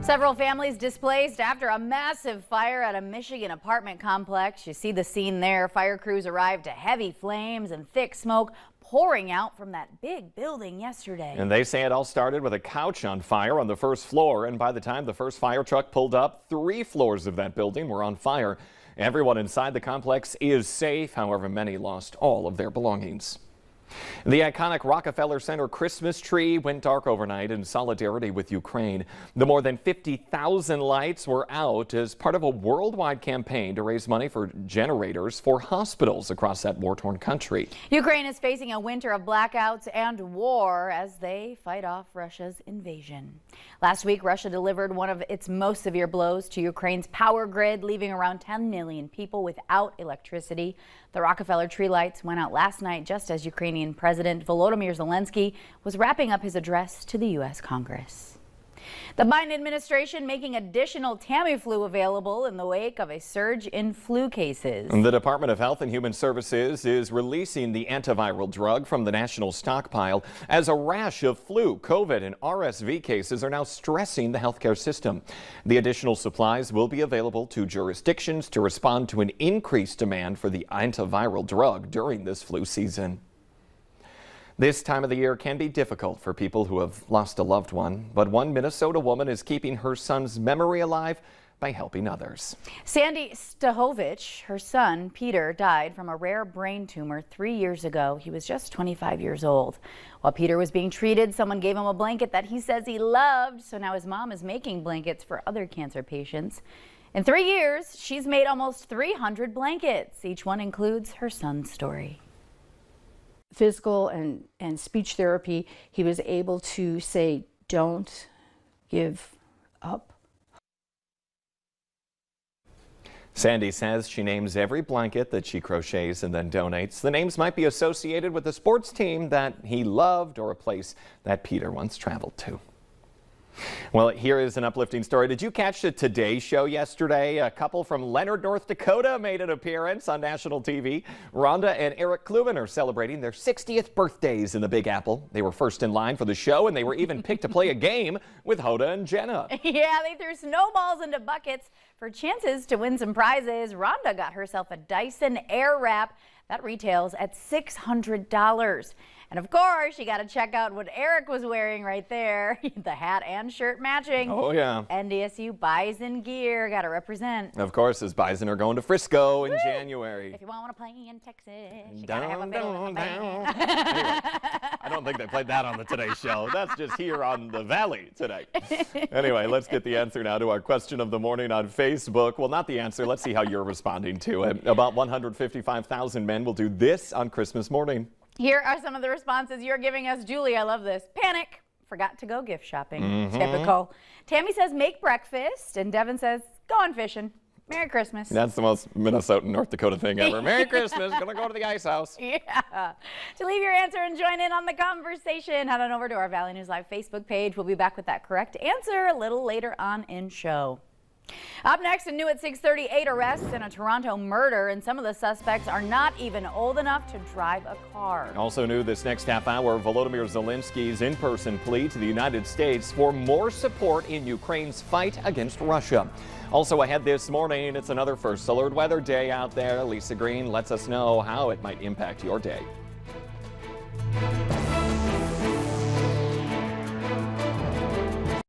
Several families displaced after a massive fire at a Michigan apartment complex. You see the scene there. Fire crews arrived to heavy flames and thick smoke pouring out from that big building yesterday. And they say it all started with a couch on fire on the first floor. And by the time the first fire truck pulled up, 3 floors of that building were on fire. Everyone inside the complex is safe. However, many lost all of their belongings. The iconic Rockefeller Center Christmas tree went dark overnight in solidarity with Ukraine. The more than 50,000 lights were out as part of a worldwide campaign to raise money for generators for hospitals across that war-torn country. Ukraine is facing a winter of blackouts and war as they fight off Russia's invasion. Last week, Russia delivered one of its most severe blows to Ukraine's power grid, leaving around 10 million people without electricity. The Rockefeller tree lights went out last night just as Ukrainian President Volodymyr Zelensky was wrapping up his address to the U.S. Congress. The Biden administration making additional Tamiflu available in the wake of a surge in flu cases. The Department of Health and Human Services is releasing the antiviral drug from the national stockpile as a rash of flu, COVID, and RSV cases are now stressing the healthcare system. The additional supplies will be available to jurisdictions to respond to an increased demand for the antiviral drug during this flu season. This time of the year can be difficult for people who have lost a loved one, but one Minnesota woman is keeping her son's memory alive by helping others. Sandy Stahovich, her son Peter, died from a rare brain tumor 3 years ago. He was just 25 years old. While Peter was being treated, someone gave him a blanket that he says he loved, so now his mom is making blankets for other cancer patients. In 3 years, she's made almost 300 blankets. Each one includes her son's story. Physical and speech therapy, he was able to say, "Don't give up." Sandy says she names every blanket that she crochets and then donates. The names might be associated with a sports team that he loved or a place that Peter once traveled to. Well, here is an uplifting story. Did you catch the Today Show yesterday? A couple from Leonard, North Dakota made an appearance on national TV. Rhonda and Eric Kluben are celebrating their 60th birthdays in the Big Apple. They were first in line for the show, and they were even picked to play a game with Hoda and Jenna. Yeah, they threw snowballs into buckets for chances to win some prizes. Rhonda got herself a Dyson Airwrap that retails at $600. And of course, you got to check out what Eric was wearing right there. The hat and shirt matching. Oh, yeah. NDSU Bison gear. Got to represent. Of course, as Bison are going to Frisco in January. If you want to play in Texas, you got to have a fiddle in the Anyway, I don't think they played that on the Today Show. That's just here on the Valley today. Anyway, let's get the answer now to our question of the morning on Facebook. Well, not the answer. Let's see how you're responding to it. About 155,000 men will do this on Christmas morning. Here are some of the responses you're giving us. Julie, I love this. Panic. Forgot to go gift shopping. Typical. Tammy says make breakfast. And Devin says go on fishing. Merry Christmas. That's the most Minnesota, North Dakota thing ever. Merry Christmas. Gonna go to the ice house. Yeah. To leave your answer and join in on the conversation, head on over to our Valley News Live Facebook page. We'll be back with that correct answer a little later on in show. Up next, a new at 6:38 arrests in a Toronto murder, and some of the suspects are not even old enough to drive a car. Also new this next half hour, Volodymyr Zelensky's in-person plea to the United States for more support in Ukraine's fight against Russia. Also ahead this morning, it's another First Alert weather day out there. Lisa Green lets us know how it might impact your day.